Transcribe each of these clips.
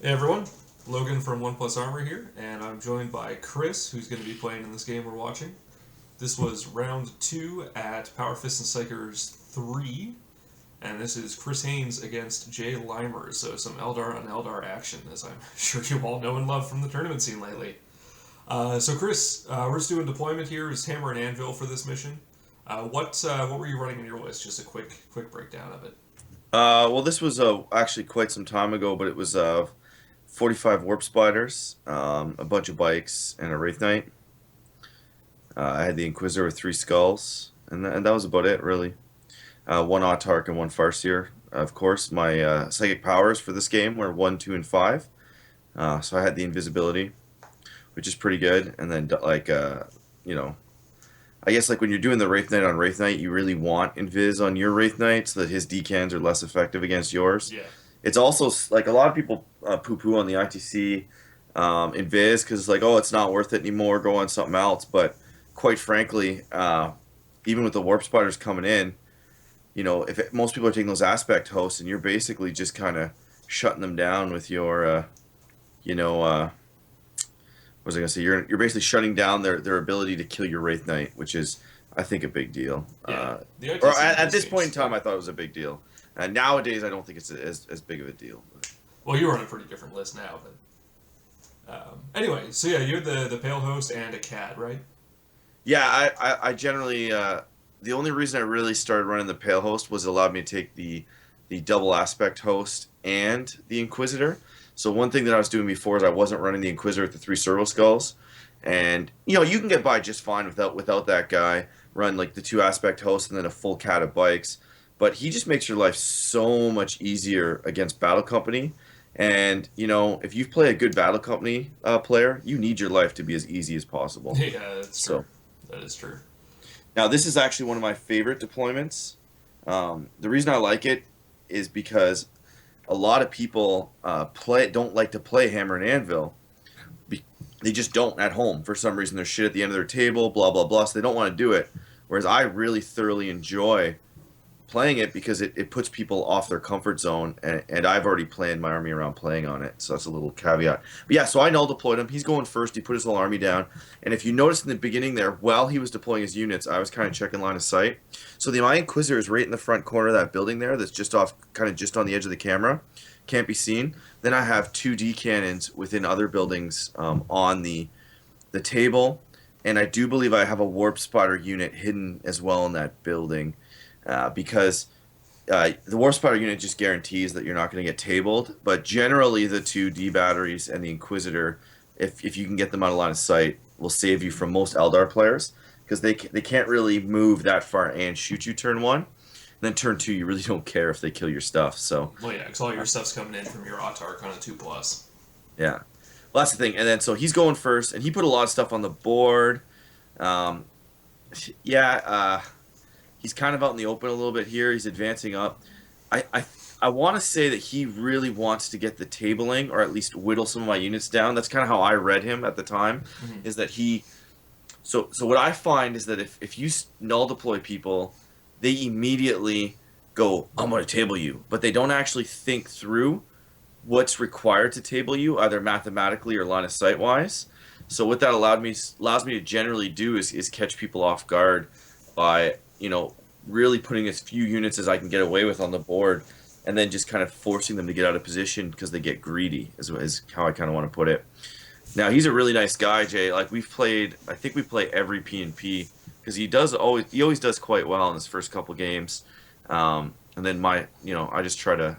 Hey everyone, Logan from One Plus Armor here, and I'm joined by Chris, who's going to be playing in this game we're watching. This was round 2 at Powerfists Psykers 3, and this is Chris Haynes against Jay Limer, so some Eldar on Eldar action, as I'm sure you all know and love from the tournament scene lately. So Chris, we're just doing deployment here as Hammer and Anvil for this mission. What were you running in your list? Just a quick breakdown of it. Well, this was actually quite some time ago, but it was 45 warp spiders, a bunch of bikes, and a wraith knight. I had the Inquisitor with 3 skulls, and that was about it, really. One Autarch and one Farseer. Of course, my psychic powers for this game were 1, 2, and 5. So I had the invisibility, which is pretty good. And then, you know, I guess like when you're doing the Wraith Knight on Wraith Knight, you really want Invis on your Wraith Knight so that his decans are less effective against yours. Yeah. It's also like a lot of people poo-poo on the ITC Invis because it's like, oh, it's not worth it anymore. Go on something else. But quite frankly, even with the Warp Spiders coming in, most people are taking those aspect hosts, and you're basically just kind of shutting them down with your, what was I gonna say? You're basically shutting down their ability to kill your Wraith Knight, which is, I think, a big deal. Yeah, the Or ITC at this this point in game's time, I thought it was a big deal. Nowadays, I don't think it's as big of a deal. But. Well, you're on a pretty different list now, but anyway. So yeah, you're the Pale Host and a Cat, right? Yeah, I generally the only reason I really started running the Pale Host was it allowed me to take the double aspect host and the Inquisitor. So one thing that I was doing before is I wasn't running the Inquisitor with the 3 servo skulls, and you can get by just fine without that guy. Run like the 2 aspect hosts and then a full cat of bikes, but he just makes your life so much easier against Battle Company. And if you play a good Battle Company player, you need your life to be as easy as possible. Yeah, that's So. true. That is true. Now, this is actually one of my favorite deployments. The reason I like it is because a lot of people don't like to play Hammer and Anvil. They just don't at home. For some reason, there's shit at the end of their table, blah, blah, blah, so they don't want to do it. Whereas I really thoroughly enjoy playing it because it puts people off their comfort zone, and I've already planned my army around playing on it, so that's a little caveat. But yeah, so I null deployed him. He's going first. He put his whole army down, and if you notice in the beginning there, while he was deploying his units, I was kind of checking line of sight. So my Inquisitor is right in the front corner of that building there that's just off, kind of just on the edge of the camera. Can't be seen. Then I have 2 D cannons within other buildings on the table, and I do believe I have a Warp Spotter unit hidden as well in that building. Because the War Spider unit just guarantees that you're not going to get tabled, but generally the 2 D batteries and the Inquisitor, if you can get them out of line of sight, will save you from most Eldar players because they can't really move that far and shoot you turn 1. And then turn 2, you really don't care if they kill your stuff. So Well, yeah, because all your stuff's coming in from your Autarch on a 2+. yeah, well, that's the thing. And then so he's going first, and he put a lot of stuff on the board. Um, yeah. He's kind of out in the open a little bit here. He's advancing up. I want to say that he really wants to get the tabling, or at least whittle some of my units down. That's kind of how I read him at the time. Mm-hmm. Is that he? So what I find is that if you null deploy people, they immediately go, "I'm going to table you," but they don't actually think through what's required to table you, either mathematically or line of sight wise. So what that allows me to generally do is catch people off guard by really putting as few units as I can get away with on the board, and then just kind of forcing them to get out of position because they get greedy, is how I kind of want to put it. Now, he's a really nice guy, Jay. Like, I think we play every P&P because he always does quite well in his first couple games. And then I just try to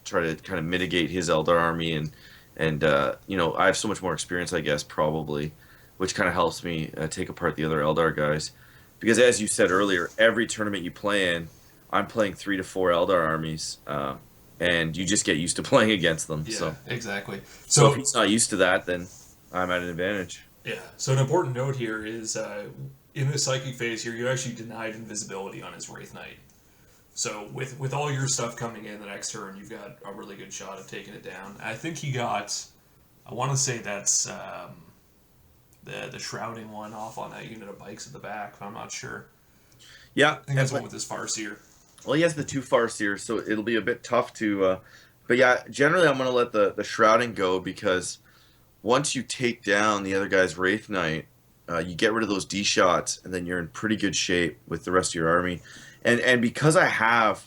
kind of mitigate his Eldar army, and I have so much more experience, I guess, probably, which kind of helps me take apart the other Eldar guys. Because as you said earlier, every tournament you play in, I'm playing 3 to 4 Eldar armies, and you just get used to playing against them. Yeah, So exactly. so So if he's not used to that, then I'm at an advantage. yeah, so an important note here is in the psychic phase here, you actually denied invisibility on his Wraith Knight. So with all your stuff coming in the next turn, you've got a really good shot of taking it down. I think he got, I want to say that's the shrouding one off on that unit of bikes at the back, but I'm not sure. Yeah, I think that's one with his Farseer. well, he has the 2 Farseers, so it'll be a bit tough to But yeah, generally I'm gonna let the shrouding go because once you take down the other guy's Wraith Knight, you get rid of those D shots, and then you're in pretty good shape with the rest of your army. And because I have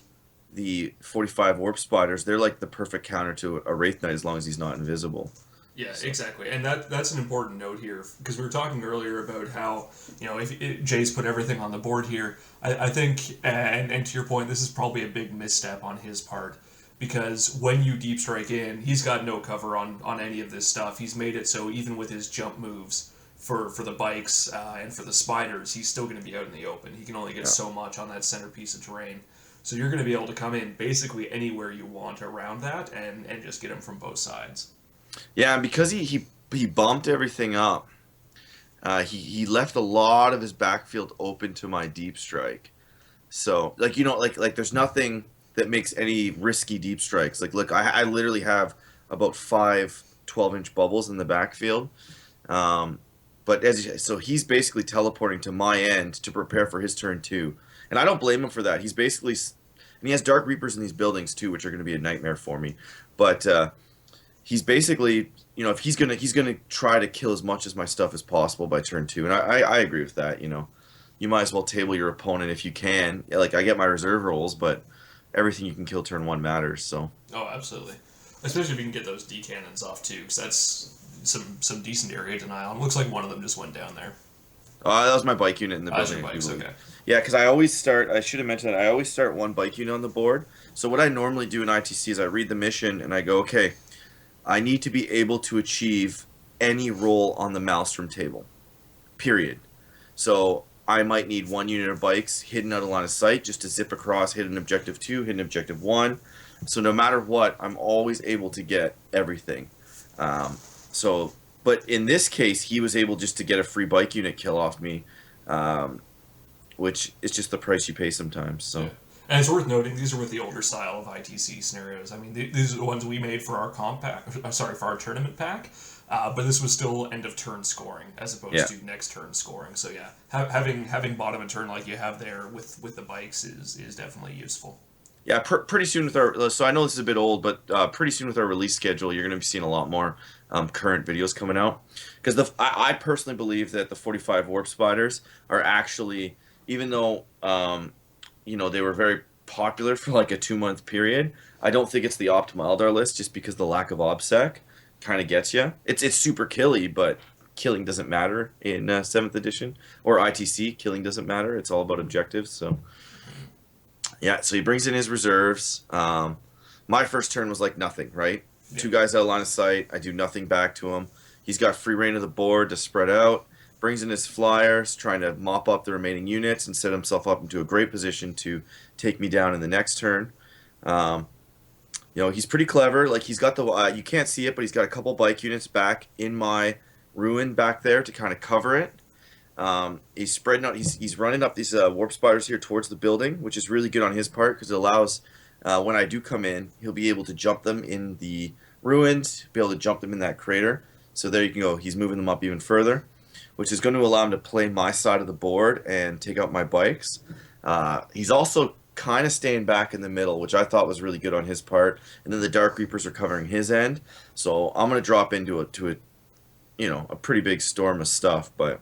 the 45 Warp Spiders, they're like the perfect counter to a Wraith Knight as long as he's not invisible. Yeah, So exactly, and that's an important note here because we were talking earlier about how if Jay's put everything on the board here. I think, and to your point, this is probably a big misstep on his part because when you deep strike in, he's got no cover on any of this stuff. He's made it so even with his jump moves for the bikes and for the spiders, he's still going to be out in the open. He can only get so much on that centerpiece of terrain. So you're going to be able to come in basically anywhere you want around that and just get him from both sides. yeah, and because he bumped everything up, he left a lot of his backfield open to my deep strike. So like like there's nothing that makes any risky deep strikes. Like look, I literally have about 5 12-inch bubbles in the backfield. Um, but so he's basically teleporting to my end to prepare for his turn too, and I don't blame him for that. He's basically, and he has Dark Reapers in these buildings too, which are going to be a nightmare for me. But he's basically, if he's gonna try to kill as much as my stuff as possible by turn two, and I agree with that. You might as well table your opponent if you can. Like I get my reserve rolls, but everything you can kill turn one matters. So Oh, absolutely. Especially if you can get those D cannons off too, because that's some decent area denial. And it looks like one of them just went down there. that was my bike unit in the That's building. your I do bikes, believe. okay. Yeah, because I always start. I should have mentioned that I always start one bike unit on the board. So what I normally do in ITC is I read the mission and I go, okay, I need to be able to achieve any roll on the Maelstrom table. Period. So I might need one unit of bikes hidden out of line of sight just to zip across, hit an objective 2, hit an objective 1. So no matter what, I'm always able to get everything. Um, but in this case, he was able just to get a free bike unit kill off me, um, which is just the price you pay sometimes. Yeah. So And it's worth noting these are with the older style of ITC scenarios. I mean, these are the ones we made for our comp pack. Sorry, for our tournament pack. But this was still end of turn scoring as opposed to next turn scoring. So yeah, having bottom of turn like you have there with the bikes is definitely useful. yeah, pretty soon with our. So I know this is a bit old, but pretty soon with our release schedule, you're going to be seeing a lot more current videos coming out. Because I personally believe that the 45 Warp Spiders are actually, even though they were very popular for like a 2 month period, I don't think it's the optimal Eldar list just because the lack of OBSEC kind of gets you. It's super killy, but killing doesn't matter in 7th edition or ITC. Killing doesn't matter. It's all about objectives. So. Yeah, so he brings in his reserves. My first turn was like nothing, right? Yeah. 2 guys out of line of sight. I do nothing back to him. He's got free reign of the board to spread out. Brings in his flyers, trying to mop up the remaining units and set himself up into a great position to take me down in the next turn. He's pretty clever. Like he's got the you can't see it, but he's got a couple bike units back in my ruin back there to kind of cover it. He's spreading out. He's running up these warp spiders here towards the building, which is really good on his part because it allows when I do come in, he'll be able to jump them in the ruins, be able to jump them in that crater. So there you can go. He's moving them up even further, which is going to allow him to play my side of the board and take out my bikes. He's also kind of staying back in the middle, which I thought was really good on his part. And then the Dark Reapers are covering his end, so I'm going to drop into a pretty big storm of stuff, but.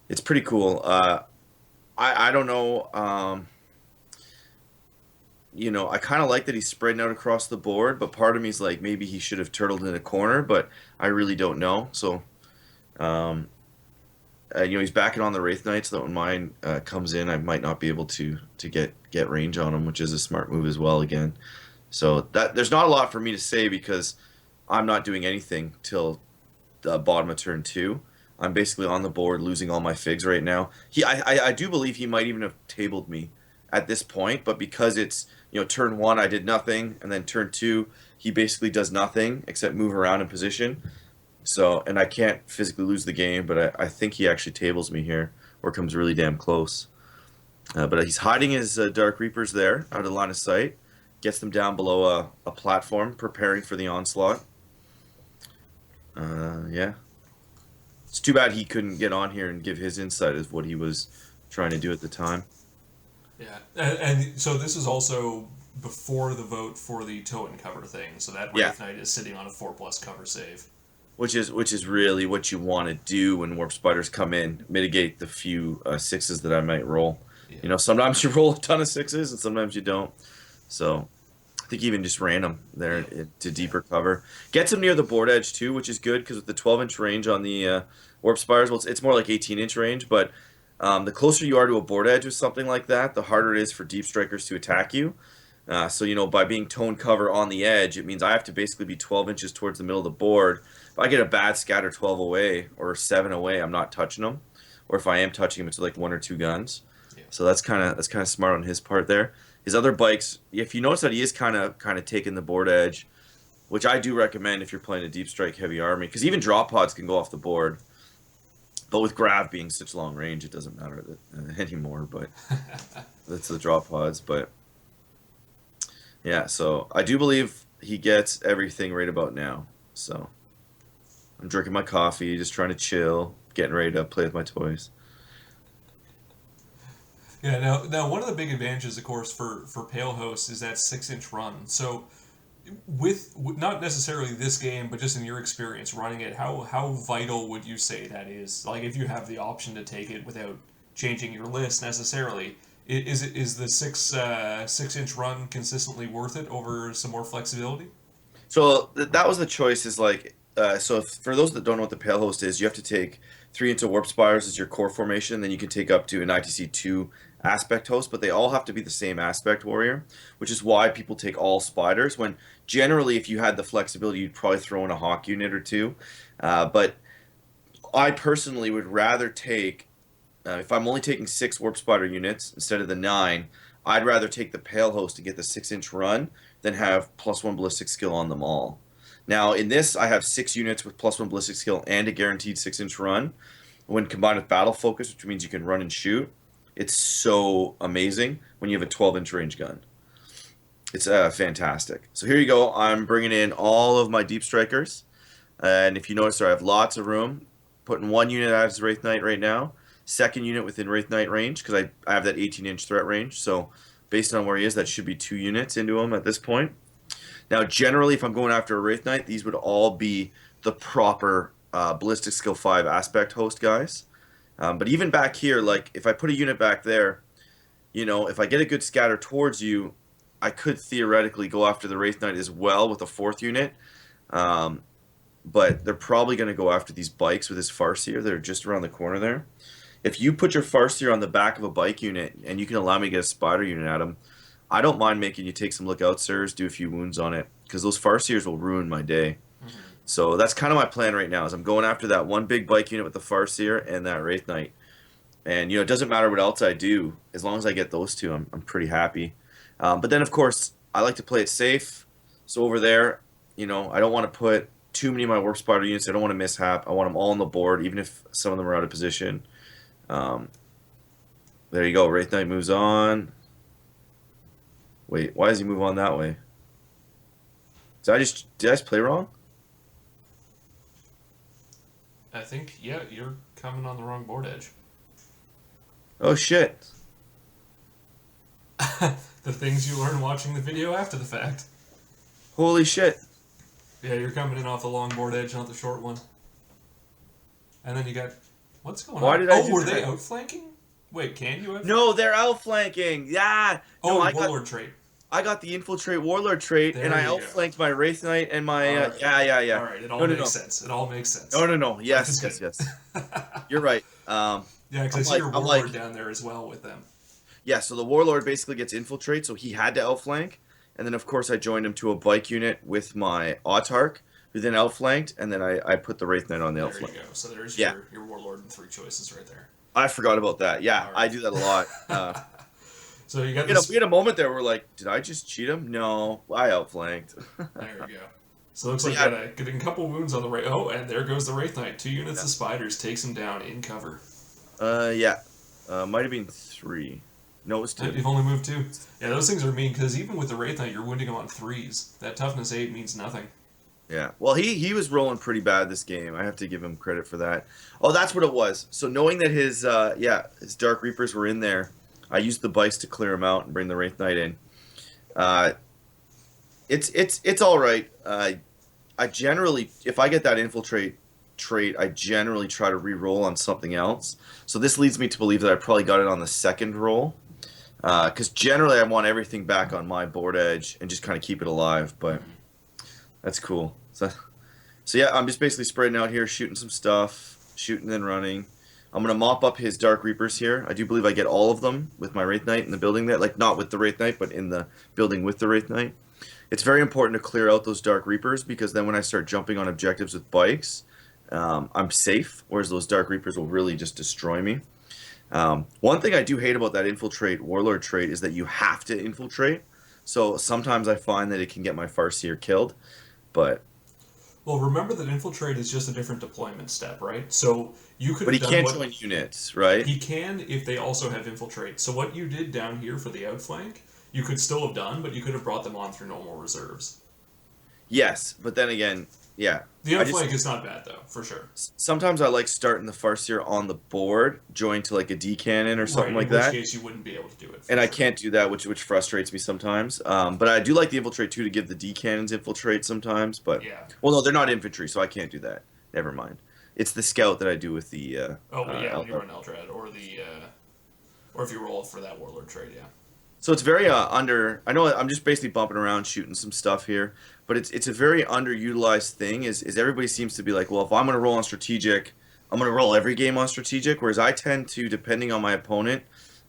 It's pretty cool. I don't know. I kind of like that he's spreading out across the board, but part of me is like maybe he should have turtled in a corner, but I really don't know. So, he's backing on the Wraith Knight, so that when mine comes in, I might not be able to get range on him, which is a smart move as well. Again, so that there's not a lot for me to say because I'm not doing anything till the bottom of turn 2. I'm basically on the board losing all my figs right now. I do believe he might even have tabled me at this point, but because it's turn 1 I did nothing, and then turn 2 he basically does nothing except move around in position. So, and I can't physically lose the game, but I think he actually tables me here or comes really damn close. But he's hiding his Dark Reapers there out of line of sight, gets them down below a platform, preparing for the onslaught. Yeah. It's too bad he couldn't get on here and give his insight of what he was trying to do at the time. Yeah, and so this is also before the vote for the tow and cover thing, so that Yeah, Wraith Knight is sitting on a 4+ cover save. which is really what you want to do when warp spiders come in, mitigate the few sixes that I might roll. Yeah. You know, sometimes you roll a ton of sixes and sometimes you don't. So I think even just random there to deeper cover. Gets them near the board edge too, which is good because with the 12-inch range on the warp spires, well, it's more like 18-inch range, but the closer you are to a board edge with something like that, the harder it is for deep strikers to attack you. So, you know, by being tone cover on the edge, it means I have to basically be 12 inches towards the middle of the board. If I get a bad scatter 12 away or 7 away, I'm not touching them. Or if I am touching them, it's like 1 or 2 guns. Yeah. So that's kind of smart on his part there. His other bikes, if you notice that he is kind of taking the board edge, which I do recommend if you're playing a deep strike heavy army, because even drop pods can go off the board. But with Grav being such long range, it doesn't matter anymore. But that's the drop pods. But yeah, so I do believe he gets everything right about now. So I'm drinking my coffee, just trying to chill, getting ready to play with my toys. Yeah, now one of the big advantages, of course, for Pale Host is that 6-inch run. So, with not necessarily this game, but just in your experience running it, how vital would you say that is? Like, if you have the option to take it without changing your list necessarily, is the 6-inch run consistently worth it over some more flexibility? So that was the choice. Is like for those that don't know what the Pale Host is, you have to take 3 into Warp Spires as your core formation. Then you can take up to an ITC 2 aspect host, but they all have to be the same aspect warrior, which is why people take all spiders. When generally, if you had the flexibility, you'd probably throw in a hawk unit or two. But I personally would rather take if I'm only taking 6 Warp Spider units instead of the 9. I'd rather take the Pale Host to get the 6-inch run than have +1 ballistic skill on them all. Now, in this, I have 6 units with +1 ballistic skill and a guaranteed 6-inch run. When combined with battle focus, which means you can run and shoot, it's so amazing when you have a 12-inch range gun. It's fantastic. So here you go. I'm bringing in all of my deep strikers. And if you notice there, I have lots of room. Putting 1 unit out as Wraith Knight right now. 2nd unit within Wraith Knight range, because I have that 18-inch threat range. So based on where he is, that should be 2 units into him at this point. Now, generally, if I'm going after a Wraith Knight, these would all be the proper Ballistic Skill 5 aspect host guys. But even back here, like, if I put a unit back there, you know, if I get a good scatter towards you, I could theoretically go after the Wraith Knight as well with a 4th unit. But they're probably going to go after these bikes with his Farseer. They're just around the corner there. If you put your Farseer on the back of a bike unit and you can allow me to get a spider unit at him, I don't mind making you take some lookout sirs, do a few wounds on it, because those Farseers will ruin my day. Mm-hmm. So that's kind of my plan right now, is I'm going after that one big bike unit with the Farseer and that Wraith Knight. And, you know, it doesn't matter what else I do. As long as I get those two, I'm pretty happy. But then, of course, I like to play it safe. So over there, you know, I don't want to put too many of my Warp Spider units. I don't want to mishap. I want them all on the board, even if some of them are out of position. There you go. Wraith Knight moves on. Wait, why does he move on that way? Did I just play wrong? I think, yeah, you're coming on the wrong board edge. Oh, shit. The things you learn watching the video after the fact. Holy shit. Yeah, you're coming in off the long board edge, not the short one. And then you got... What's going on? Why did I do were that? they outflanking? Wait, can you outflank? No, they're outflanking. Yeah. Oh, no, Warlord trait. I got the Infiltrate Warlord trait, There and I you go. outflanked my Wraith Knight and my... All right. Yeah. All right, it all makes sense. It all makes sense. No. Yes. You're right. Yeah, because I see your I'm Warlord down there as well with them. Yeah, so the Warlord basically gets Infiltrate, so he had to outflank. And then, of course, I joined him to a bike unit with my Autarch, who then outflanked, and then I put the Wraith Knight on the outflank. There you go. So there's your Warlord and 3 choices right there. I forgot about that. Yeah, Right. I do that a lot. So you got this... We had a moment there where we're like, did I just cheat him? No, I outflanked. There you go. So it looks like getting a couple wounds on the right. Oh, and there goes the Wraith Knight. 2 units of spiders takes him down in cover. Yeah. Might have been 3. No, it was 2. You've only moved 2. Yeah, those things are mean, because even with the Wraith Knight, you're wounding him on 3s. That toughness 8 means nothing. Yeah. Well, he was rolling pretty bad this game. I have to give him credit for that. Oh, that's what it was. So knowing that his Dark Reapers were in there, I used the bikes to clear him out and bring the Wraith Knight in. Uh, it's all right. I generally, if I get that infiltrate trait, I generally try to re-roll on something else. So this leads me to believe that I probably got it on the second roll. Because generally I want everything back on my board edge and just kind of keep it alive. But that's cool. So yeah, I'm just basically spreading out here, shooting some stuff, shooting and running. I'm gonna mop up his Dark Reapers here. I do believe I get all of them with my Wraith Knight in the building there. Like, not with the Wraith Knight, but in the building with the Wraith Knight. It's very important to clear out those Dark Reapers, because then when I start jumping on objectives with bikes, I'm safe, whereas those Dark Reapers will really just destroy me. One thing I do hate about that Infiltrate Warlord trait is that you have to infiltrate. So sometimes I find that it can get my Farseer killed, but Well, remember that infiltrate is just a different deployment step, right? So you could but have he done can't what join units, right? he can if they also have infiltrate. So what you did down here for the outflank, you could still have done, but you could have brought them on through normal reserves. Yes, but then again, yeah. The I just outflank is not bad though, for sure. sometimes I like starting the Farseer on the board, joined to like a D cannon or something Right, like in which that. case you wouldn't be able to do it. And I Sure. can't do that, which frustrates me sometimes. But I do like the infiltrate too, to give the D cannons infiltrate sometimes. But Yeah. well, no, they're not infantry, so I can't do that. Never mind. It's the scout that I do with the Oh, but yeah, when you Eldar. run Eldrad or if you roll for that warlord trade, yeah. So it's very under. I know I'm just basically bumping around, shooting some stuff here, but it's a very underutilized thing. Is everybody seems to be like, well, if I'm going to roll on strategic, I'm going to roll every game on strategic. Whereas I tend to, depending on my opponent,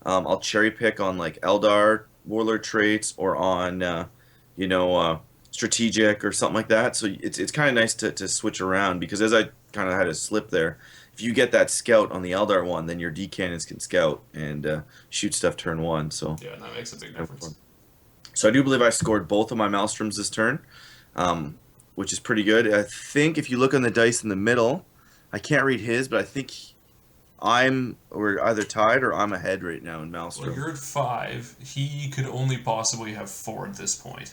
I'll cherry pick on like Eldar warlord traits or on strategic or something like that. So it's kind of nice to switch around, because as I kind of had a slip there, if you get that scout on the Eldar one, then your D cannons can scout and shoot stuff turn one. So Yeah, that makes a big difference. I do believe I scored both of my Maelstroms this turn, which is pretty good. I think if you look on the dice in the middle, I can't read his, but I think we're either tied or I'm ahead right now in Maelstrom. Well, you're at 5. He could only possibly have 4 at this point.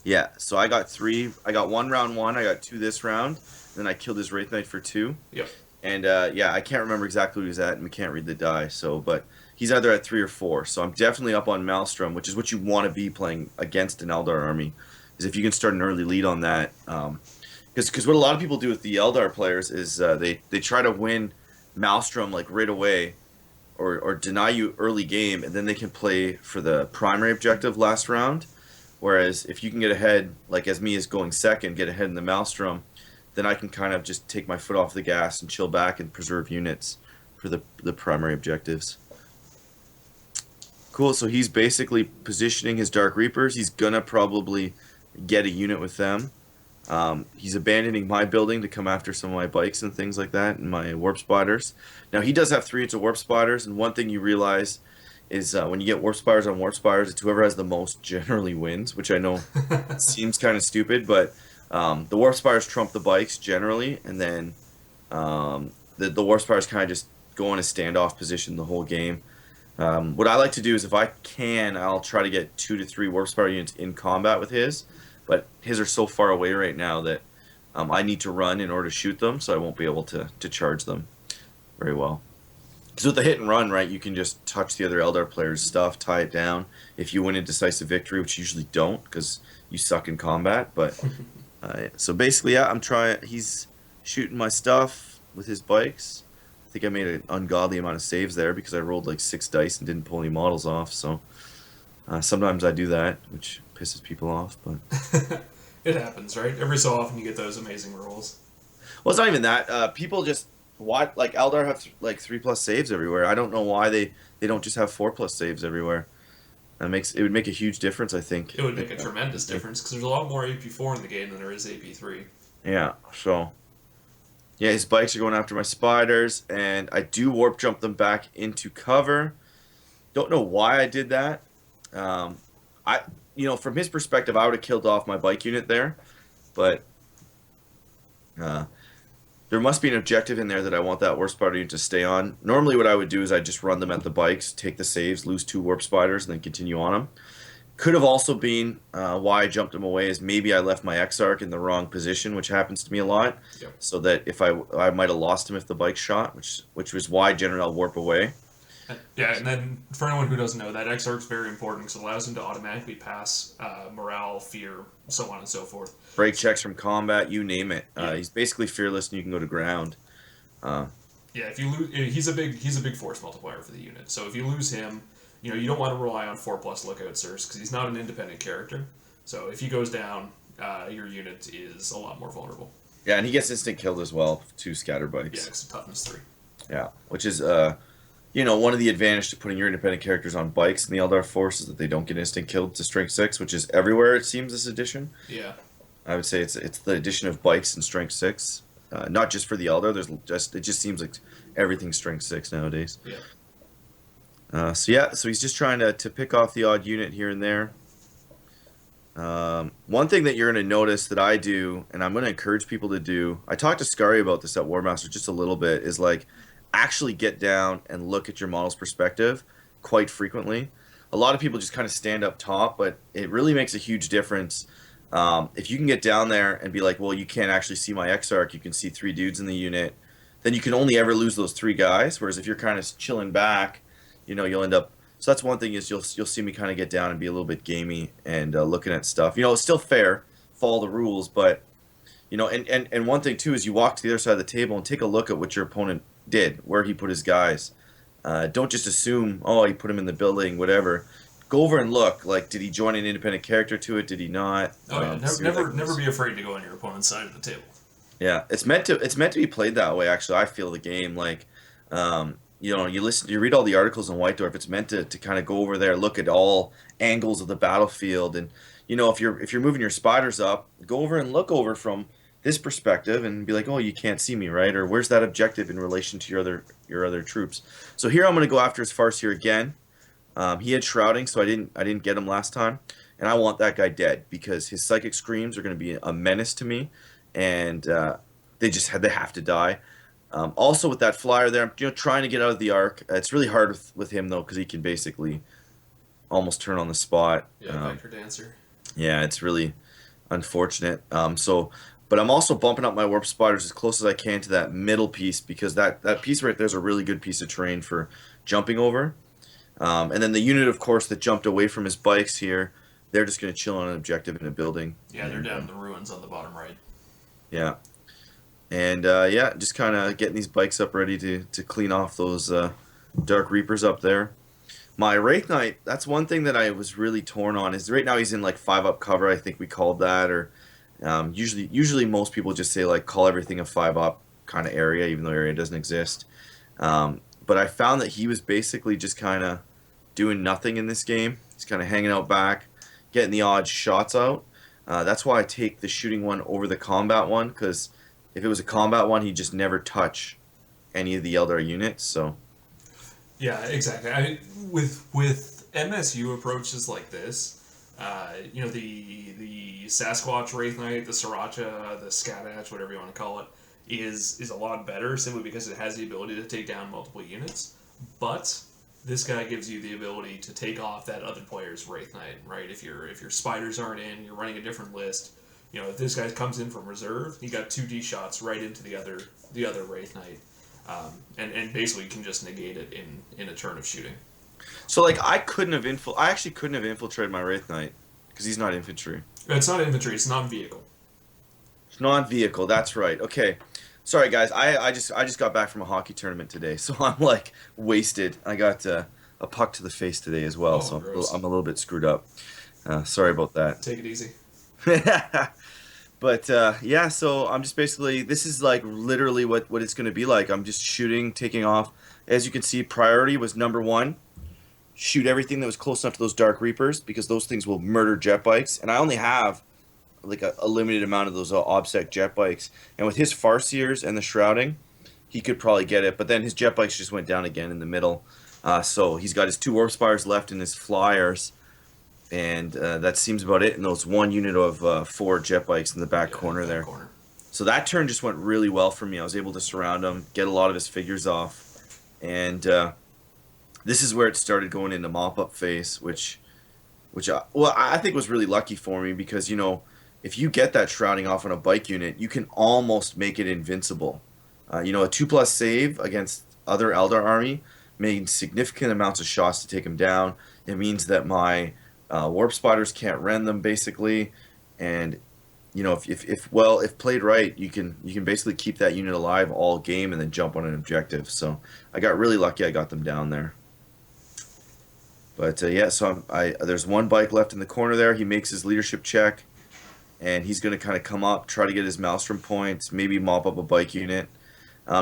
Yeah, so I got 3. I got 1 round 1. I got 2 this round. Then I killed his Wraith Knight for 2. Yep. And yeah, I can't remember exactly who he's at, and we can't read the die. So, but he's either at 3 or 4. So I'm definitely up on Maelstrom, which is what you want to be playing against an Eldar army. Is if you can start an early lead on that. Because what a lot of people do with the Eldar players is they try to win Maelstrom like right away, or deny you early game, and then they can play for the primary objective last round. Whereas if you can get ahead, like as me is going second, get ahead in the Maelstrom, then I can kind of just take my foot off the gas and chill back and preserve units for the primary objectives. Cool, so he's basically positioning his Dark Reapers. He's gonna probably get a unit with them. He's abandoning my building to come after some of my bikes and things like that, and my Warp Spiders. Now, he does have 3 into Warp Spiders, and one thing you realize is when you get Warp Spiders on Warp Spiders, it's whoever has the most generally wins, which I know seems kind of stupid, but the Warp Spiders trump the bikes generally, and then the Warp Spiders kind of just go in a standoff position the whole game. What I like to do is, if I can, I'll try to get 2 to 3 Warp Spider units in combat with his, but his are so far away right now that I need to run in order to shoot them, so I won't be able to charge them very well. Because with the hit and run, right, you can just touch the other Eldar player's stuff, tie it down. If you win a decisive victory, which you usually don't, because you suck in combat. But so basically, yeah, he's shooting my stuff with his bikes. I think I made an ungodly amount of saves there because I rolled like 6 dice and didn't pull any models off. So sometimes I do that, which pisses people off. But It happens, right? Every so often you get those amazing rolls. well, it's not even that. People just like Eldar have like 3+ saves everywhere. I don't know why they don't just have 4+ saves everywhere. It would make a huge difference, I think. It would make a tremendous difference, because there's a lot more AP4 in the game than there is AP3. Yeah, so yeah, his bikes are going after my spiders, and I do warp jump them back into cover. Don't know why I did that. From his perspective, I would have killed off my bike unit there, but there must be an objective in there that I want that warp spider unit to stay on. Normally what I would do is I'd just run them at the bikes, take the saves, lose 2 warp spiders, and then continue on them. Could have also been why I jumped him away is maybe I left my Exarch in the wrong position, which happens to me a lot. Yep. So that if I might have lost him if the bike shot, which was why generally I'll warp away. Yeah, and then for anyone who doesn't know, that Exarch is very important because it allows him to automatically pass morale, fear, so on and so forth. Break checks from combat, you name it. Yeah, He's basically fearless, and you can go to ground. Uh, yeah. If you lose, he's a big force multiplier for the unit. So if you lose him, you don't want to rely on 4+ lookout sirs because he's not an independent character. So if he goes down, your unit is a lot more vulnerable. yeah, and he gets instant killed as well. 2 scatter Yeah, bikes. it's a toughness 3. Yeah, which is one of the advantages to putting your independent characters on bikes in the Eldar Force is that they don't get instant killed to strength 6, which is everywhere it seems this edition. Yeah. I would say it's the addition of bikes and strength 6, not just for the Eldar. It just seems like everything's strength 6 nowadays. Yeah. So he's just trying to pick off the odd unit here and there. One thing that you're going to notice that I do, and I'm going to encourage people to do, I talked to Scary about this at Warmaster just a little bit, is like actually get down and look at your model's perspective quite frequently. A lot of people just kind of stand up top, but it really makes a huge difference. If you can get down there and be like, well, you can't actually see my Exarch, you can see 3 dudes in the unit, then you can only ever lose those 3 guys, whereas if you're kind of chilling back, you'll end up... So that's one thing is you'll see me kind of get down and be a little bit gamey and looking at stuff. It's still fair, follow the rules, but, and one thing too is you walk to the other side of the table and take a look at what your opponent did, where he put his guys. Don't just assume, oh, he put him in the building, whatever. Go over and look. Like, did he join an independent character to it? Did he not? Oh yeah, never be afraid to go on your opponent's side of the table. Yeah, it's meant to be played that way. Actually, I feel the game like, you read all the articles in White Dwarf. It's meant to kind of go over there, look at all angles of the battlefield, and if you're moving your spiders up, go over and look over from this perspective and be like, oh, you can't see me, right? Or where's that objective in relation to your other troops? So here I'm going to go after his Farseer again. He had shrouding, so I didn't get him last time, and I want that guy dead because his psychic screams are going to be a menace to me, and they have to die. Also with that flyer there, I'm trying to get out of the arc. It's really hard with him though because he can basically almost turn on the spot. Yeah, Vector Dancer. Yeah, it's really unfortunate. But I'm also bumping up my warp spiders as close as I can to that middle piece because that piece right there is a really good piece of terrain for jumping over. And then the unit, of course, that jumped away from his bikes here, they're just going to chill on an objective in a building. Yeah, they're down in the ruins on the bottom right. Yeah. And, just kind of getting these bikes up ready to clean off those Dark Reapers up there. My Wraith Knight, that's one thing that I was really torn on, is right now he's in, 5-up cover, I think we called that, or usually most people just say, call everything a 5-up kind of area, even though area doesn't exist. But I found that he was basically just kind of doing nothing in this game. He's kind of hanging out back, getting the odd shots out. That's why I take the shooting one over the combat one, because if it was a combat one, he'd just never touch any of the Eldar units. So, yeah, exactly. With MSU approaches like this, the Sasquatch Wraith Knight, the Sriracha, the Scadatch, whatever you want to call it, is a lot better simply because it has the ability to take down multiple units. But this guy gives you the ability to take off that other player's Wraith Knight, right? If your spiders aren't in, you're running a different list. If this guy comes in from reserve, he got 2D shots right into the other Wraith Knight, and basically can just negate it in a turn of shooting. So I actually couldn't have infiltrated my Wraith Knight because he's not infantry. It's not infantry. It's non-vehicle. It's non-vehicle. That's right. Okay. Sorry guys. I just got back from a hockey tournament today, so I'm wasted. I got a puck to the face today as well, so I'm a little bit screwed up. Sorry about that. Take it easy. But so I'm just basically, this is literally what it's going to be like. I'm just shooting, taking off. As you can see, priority was number 1. Shoot everything that was close enough to those Dark Reapers because those things will murder jet bikes. And I only have a limited amount of those OBSEC jet bikes. And with his Farseers and the shrouding, he could probably get it. But then his jet bikes just went down again in the middle. So he's got his 2 Warp Spires left in his flyers. And that seems about it. And those 1 unit of 4 jet bikes in the back corner there. So that turn just went really well for me. I was able to surround him, get a lot of his figures off. And this is where it started going into mop-up phase, which I think was really lucky for me because, if you get that shrouding off on a bike unit, you can almost make it invincible. A 2+ save against other Eldar army making significant amounts of shots to take him down. It means that my warp spiders can't rend them basically, and if played right, you can basically keep that unit alive all game and then jump on an objective. So I got really lucky. I got them down there. But yeah, so there's one bike left in the corner there. He makes his leadership check, and he's going to kind of come up, try to get his Maelstrom points, maybe mop up a bike unit.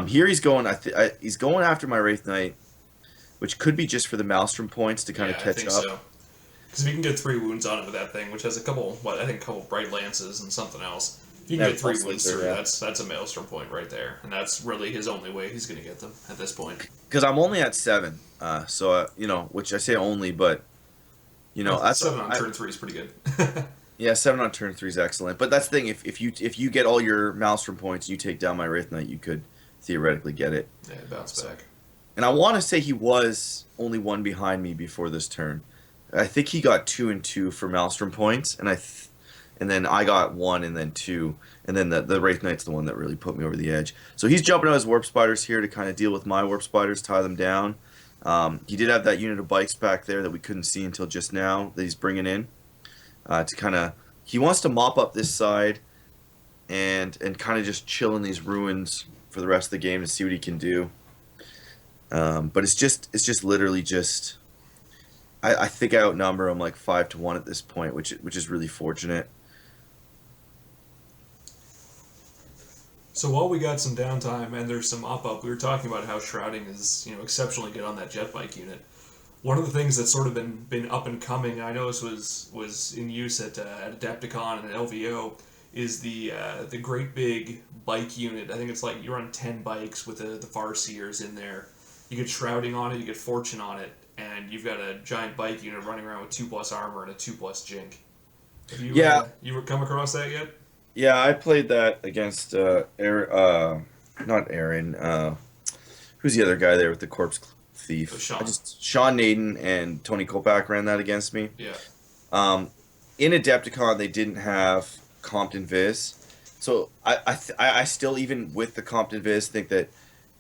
Here he's going. He's going after my Wraith Knight, which could be just for the Maelstrom points to kind of catch up. So. Because if you can get 3 wounds on it with that thing, which has a couple bright lances and something else. If you can get 3 wounds through, that's a Maelstrom point right there, and that's really his only way he's going to get them at this point. Because I'm only at 7, which I say only, but that's 7 on turn 3 is pretty good. Yeah, 7 on turn 3 is excellent. But that's the thing, if you get all your Maelstrom points, you take down my Wraith Knight, you could theoretically get it. Yeah, bounce back. And I want to say he was only 1 behind me before this turn. I think he got 2 and 2 for Maelstrom points, and then I got 1 and then 2, and then the Wraith Knight's the one that really put me over the edge. So he's jumping out his Warp Spiders here to kind of deal with my Warp Spiders, tie them down. He did have that unit of bikes back there that we couldn't see until just now that he's bringing in to kind of. He wants to mop up this side and kind of just chill in these ruins for the rest of the game to see what he can do. But it's just literally just. I think I outnumber him like 5-1 at this point, which is really fortunate. So while we got some downtime and there's some up, we were talking about how shrouding is exceptionally good on that jet bike unit. One of the things that's sort of been up and coming, I noticed was in use at Adepticon and LVO, is the great big bike unit. I think it's like you run 10 bikes with the Farseers in there. You get shrouding on it, you get fortune on it, and you've got a giant bike unit running around with 2+ armor and a 2+ jink. Have you you come across that yet? Yeah, I played that against Aaron, not Aaron. Who's the other guy there with the corpse thief? Sean Naden and Tony Kopak ran that against me. Yeah. In Adepticon, they didn't have Compton Viz, so I still, even with the Compton Viz, think that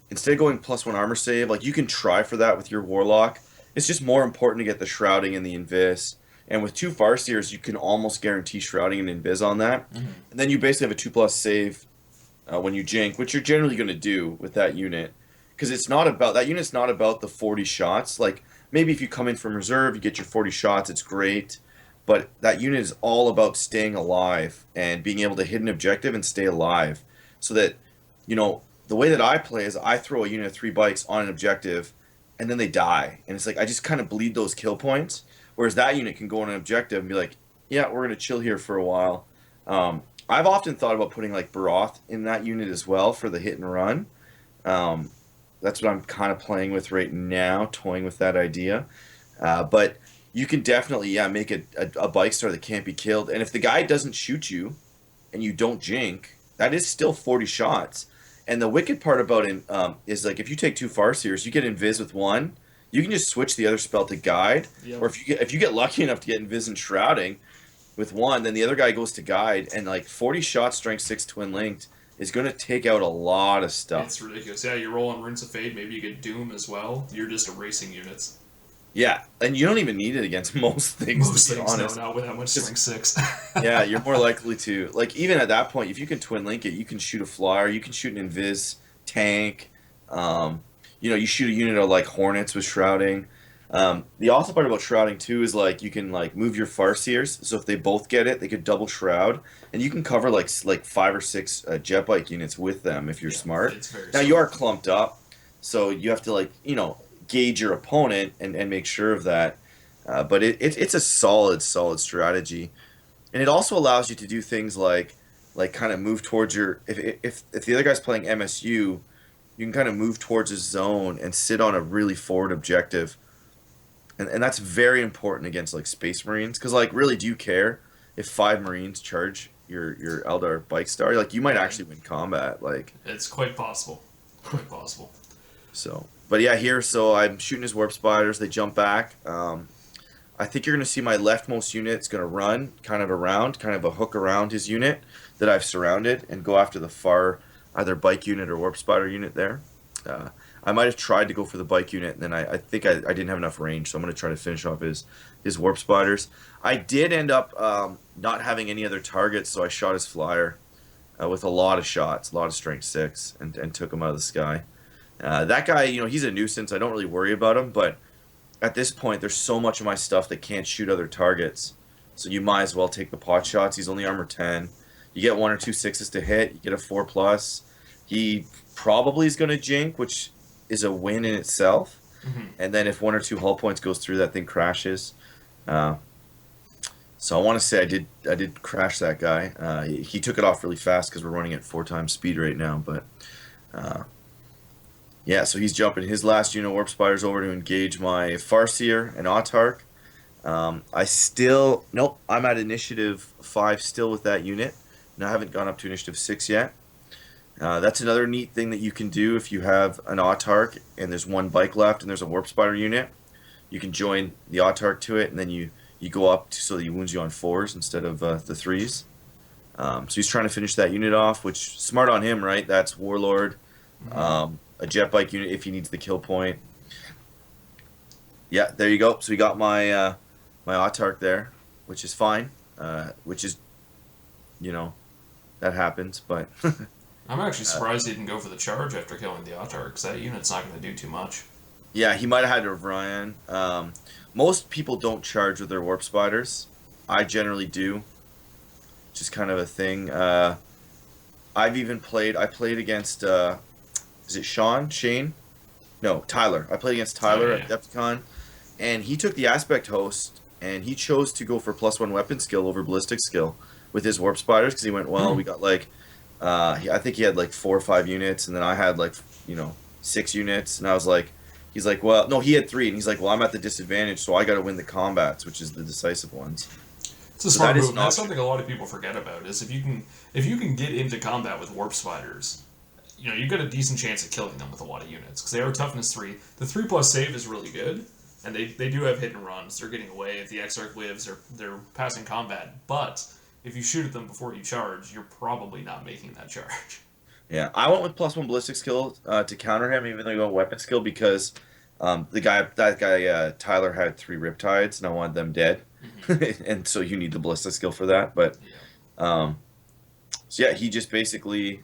instead of going +1 armor save, like you can try for that with your Warlock. It's just more important to get the shrouding and the invis. And with 2 Farseers, you can almost guarantee shrouding and invis on that. Mm-hmm. And then you basically have a 2+ save when you jink, which you're generally going to do with that unit. Because that unit's not about the 40 shots. Like, maybe if you come in from reserve, you get your 40 shots, it's great. But that unit is all about staying alive and being able to hit an objective and stay alive. So that, the way that I play is I throw a unit of 3 bikes on an objective, and then they die. And it's like, I just kind of bleed those kill points. Whereas that unit can go on an objective and be like, yeah, we're going to chill here for a while. I've often thought about putting like Baroth in that unit as well for the hit and run. That's what I'm kind of playing with right now, toying with that idea. But you can definitely, make a bike star that can't be killed. And if the guy doesn't shoot you and you don't jink, that is still 40 shots. And the wicked part about it is, like, if you take 2 Farseers, you get invis with 1. You can just switch the other spell to guide. Yep. Or if you get lucky enough to get invis and shrouding with 1, then the other guy goes to guide, and like 40 shots, strength 6 twin linked is going to take out a lot of stuff. It's ridiculous. Yeah, you roll on Runes of Fate, maybe you get Doom as well. You're just erasing units. Yeah, and you don't even need it against most things. No, not with that much strength 6. Yeah, you're more likely to, like, even at that point, if you can twin link it, you can shoot a flyer, you can shoot an invis tank. You shoot a unit of like Hornets with shrouding. The awesome part about shrouding too is like you can like move your Farseers, so if they both get it, they could double shroud, and you can cover like 5 or 6 jet bike units with them if you're smart. Now you are clumped up, so you have to gauge your opponent and make sure of that. But it's a solid strategy, and it also allows you to do things like kind of move towards your if the other guy's playing MSU. You can kind of move towards a zone and sit on a really forward objective. And that's very important against like Space Marines. Because really, do you care if 5 Marines charge your Eldar bike star? Like, you might actually win combat. Like, it's quite possible. Quite possible. So, but yeah, so I'm shooting his Warp Spiders. They jump back. I think you're going to see my leftmost unit is going to run kind of a hook around his unit that I've surrounded and go after the far either bike unit or Warp Spider unit there. I might have tried to go for the bike unit, and then I think I didn't have enough range, so I'm going to try to finish off his warp spiders. I did end up not having any other targets, so I shot his flyer with a lot of shots, a lot of strength 6, and took him out of the sky. That guy, he's a nuisance. I don't really worry about him, but at this point, there's so much of my stuff that can't shoot other targets. So you might as well take the pot shots. He's only armor 10. You get 1 or 2 6s to hit. You get a 4+. He probably is going to jink, which is a win in itself. Mm-hmm. And then if 1 or 2 hull points goes through, that thing crashes. So I want to say I did crash that guy. He took it off really fast because we're running at 4 times speed right now. But yeah, so he's jumping his last unit warp spiders over to engage my Farseer and Autarch. I'm at initiative 5 still with that unit. And I haven't gone up to initiative 6 yet. That's another neat thing that you can do if you have an Autarch and there's 1 bike left and there's a warp spider unit. You can join the Autarch to it, and then you go up so that he wounds you on 4s instead of the 3s. So he's trying to finish that unit off, which smart on him, right? That's Warlord, a jet bike unit if he needs the kill point. Yeah, there you go. So we got my my Autarch there, which is fine. Which is, that happens, but. I'm actually surprised he didn't go for the charge after killing the Autarch, because that unit's not going to do too much. Yeah, he might have had to have run. Most people don't charge with their warp spiders. I generally do. Just kind of a thing. I've even played. I played against. Is it Shane? No, Tyler. I played against Tyler at Depticon, and he took the aspect host, and he chose to go for +1 weapon skill over ballistic skill with his warp spiders because he went, well, we got like. I think he had like 4 or 5 units, and then I had like 6 units, and I was like. He's like, well, no, he had 3, and he's like, well, I'm at the disadvantage, so I got to win the combats, which is the decisive ones. It's a smart move. That's something a lot of people forget about. Is if you can get into combat with warp spiders, you've got a decent chance of killing them with a lot of units because they are toughness 3. The 3+ save is really good, and they do have hit and runs. They're getting away if the Exarch lives. They're passing combat, but if you shoot at them before you charge, you're probably not making that charge. Yeah, I went with +1 ballistic skill to counter him, even though he went weapon skill, because that guy Tyler had 3 Riptides, and I wanted them dead, and so you need the ballistic skill for that. But so yeah, he just basically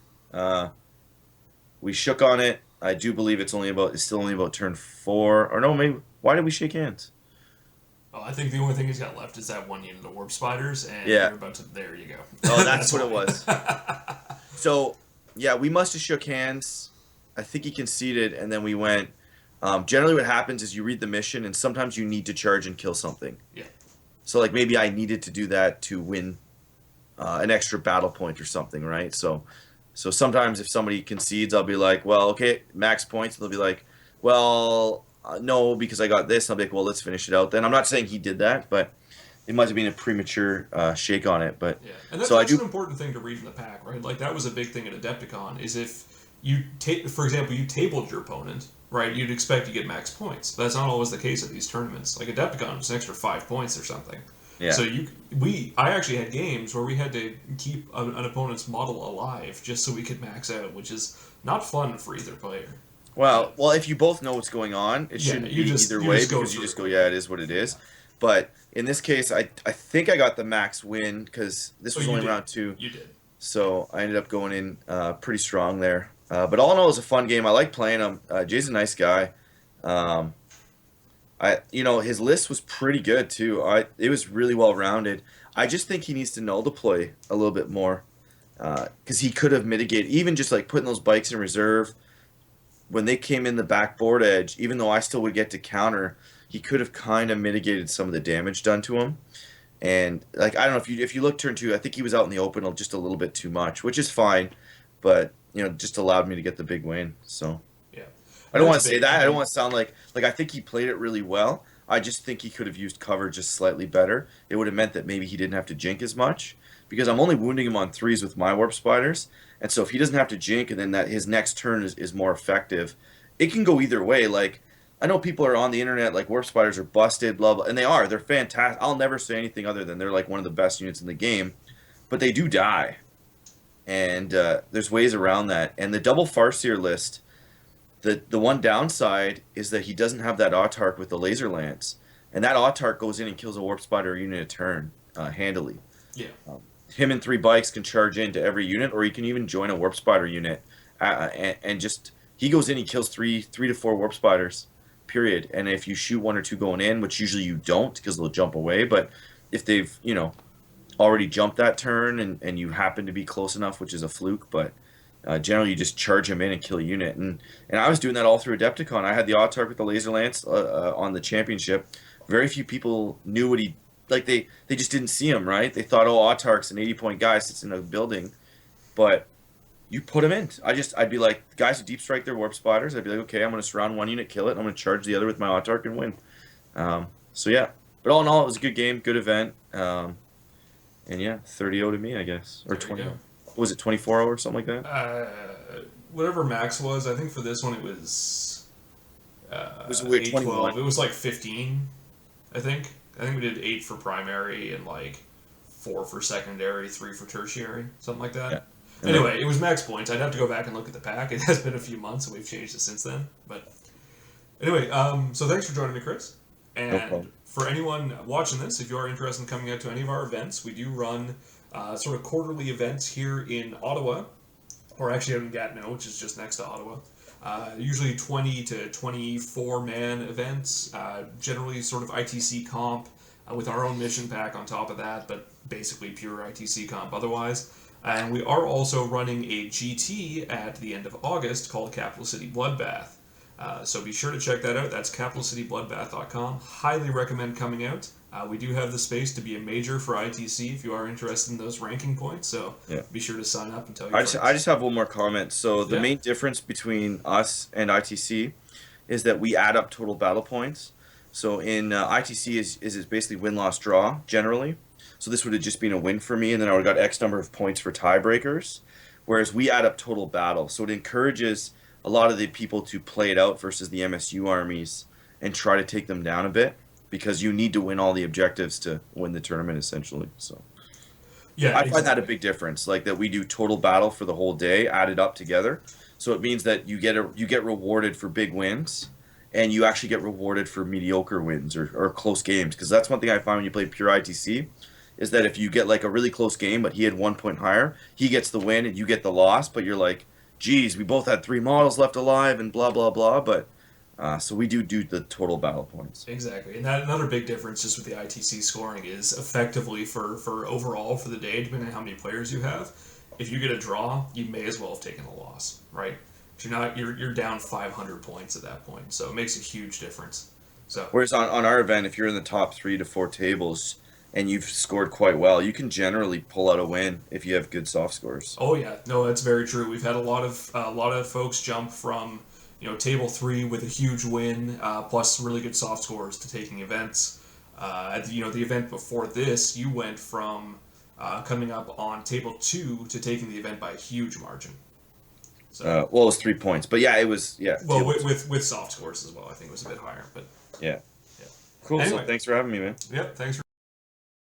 we shook on it. I do believe it's still only about turn 4, or no, maybe why did we shake hands? Oh, I think the only thing he's got left is that 1 unit of warp spiders, and yeah, you're about to. There you go. Oh, that's what it was. So. Yeah, we must have shook hands. I think he conceded, and then we went. Generally, what happens is you read the mission, and sometimes you need to charge and kill something. Yeah. So, like, maybe I needed to do that to win an extra battle point or something, right? So sometimes if somebody concedes, I'll be like, well, okay, max points. And they'll be like, well, no, because I got this. And I'll be like, well, let's finish it out then. I'm not saying he did that, but it might have been a premature shake on it, but yeah, and that's an important thing to read in the pack, right? Like that was a big thing at Adepticon. Is if you for example, you tabled your opponent, right? You'd expect to get max points, but that's not always the case at these tournaments. Like Adepticon was an extra 5 points or something. Yeah. So I actually had games where we had to keep an opponent's model alive just so we could max out, which is not fun for either player. Well, if you both know what's going on, it shouldn't be either way because you just go, yeah, it is what it is. But in this case, I think I got the max win because this was only round 2. You did. So I ended up going in pretty strong there. But all in all, it was a fun game. I like playing him. Jay's a nice guy. His list was pretty good too. It was really well rounded. I just think he needs to know the play a little bit more because he could have mitigated, even just like putting those bikes in reserve when they came in the backboard edge. Even though I still would get to counter, he could have kind of mitigated some of the damage done to him. And like I don't know if you look turn 2, I think he was out in the open just a little bit too much, which is fine, but just allowed me to get the big win. So yeah, I don't want to say that. I don't want to sound like I think he played it really well. I just think he could have used cover just slightly better. It would have meant that maybe he didn't have to jink as much because I'm only wounding him on 3s with my warp spiders, and so if he doesn't have to jink and then that his next turn is more effective, it can go either way. Like. I know people are on the internet like warp spiders are busted, blah blah, and they are. They're fantastic. I'll never say anything other than they're like one of the best units in the game, but they do die, and there's ways around that. And the double Farseer list, The one downside is that he doesn't have that autark with the laser lance, and that autark goes in and kills a warp spider unit a turn handily. Yeah. Him and 3 bikes can charge into every unit, or he can even join a warp spider unit, and just he goes in, he kills three to four warp spiders, period. And if you shoot one or two going in, which usually you don't because they'll jump away, but if they've already jumped that turn and you happen to be close enough, which is a fluke, but generally you just charge him in and kill a unit. And I was doing that all through Adepticon. I had the autark with the laser lance on the championship. Very few people knew what he like. They just didn't see him, right. They thought, oh, autark's an 80-point guy sits in a building, but you put him in. I'd be like, guys who deep strike their warp spiders, I'd be like, okay, I'm going to surround one unit, kill it, and I'm going to charge the other with my autark and win. So yeah, but all in all, it was a good game, good event. And yeah, 30-0 to me, I guess. Or 20. What was it, 24-0 or something like that? Whatever max was, I think for this one it was it was a weird 21. It was like 15, I think. I think we did 8 for primary and like 4 for secondary, 3 for tertiary, something like that. Yeah. Anyway, it was max points. I'd have to go back and look at the pack. It has been a few months, and we've changed it since then. But anyway, so thanks for joining me, Chris. And no problem. For anyone watching this, if you are interested in coming out to any of our events, we do run sort of quarterly events here in Ottawa, or actually out in Gatineau, which is just next to Ottawa. Usually 20 to 24 man events, generally sort of ITC comp with our own mission pack on top of that, but basically pure ITC comp otherwise. And we are also running a GT at the end of August called Capital City Bloodbath. So be sure to check that out. That's capitalcitybloodbath.com. Highly recommend coming out. We do have the space to be a major for ITC if you are interested in those ranking points. So be sure to sign up and tell your friends. I just have one more comment. So the main difference between us and ITC is that we add up total battle points. So in ITC is basically win-loss draw generally. So this would have just been a win for me, and then I would have got X number of points for tiebreakers. Whereas we add up total battle. So it encourages a lot of the people to play it out versus the MSU armies and try to take them down a bit, because you need to win all the objectives to win the tournament essentially. So yeah, I find that a big difference, like that we do total battle for the whole day added up together. So it means that you get rewarded for big wins, and you actually get rewarded for mediocre wins or close games, because that's one thing I find when you play pure ITC is that if you get like a really close game but he had 1 point higher, he gets the win and you get the loss, but you're like, geez, we both had 3 models left alive and blah, blah, blah. But so we do the total battle points. Exactly. And that another big difference just with the ITC scoring is effectively for overall for the day, depending on how many players you have, if you get a draw, you may as well have taken a loss, right? You're down 500 points at that point. So it makes a huge difference. So whereas on our event, if you're in the top 3 to 4 tables and you've scored quite well, you can generally pull out a win if you have good soft scores. Oh yeah, no, that's very true. We've had a lot of folks jump from table 3 with a huge win plus really good soft scores to taking events. At the event before this, you went from coming up on table 2 to taking the event by a huge margin. So well, it was 3 points, but yeah, it was Well, with soft scores as well, I think it was a bit higher, but yeah. Cool. Anyway. So thanks for having me, man. Yep. Thanks for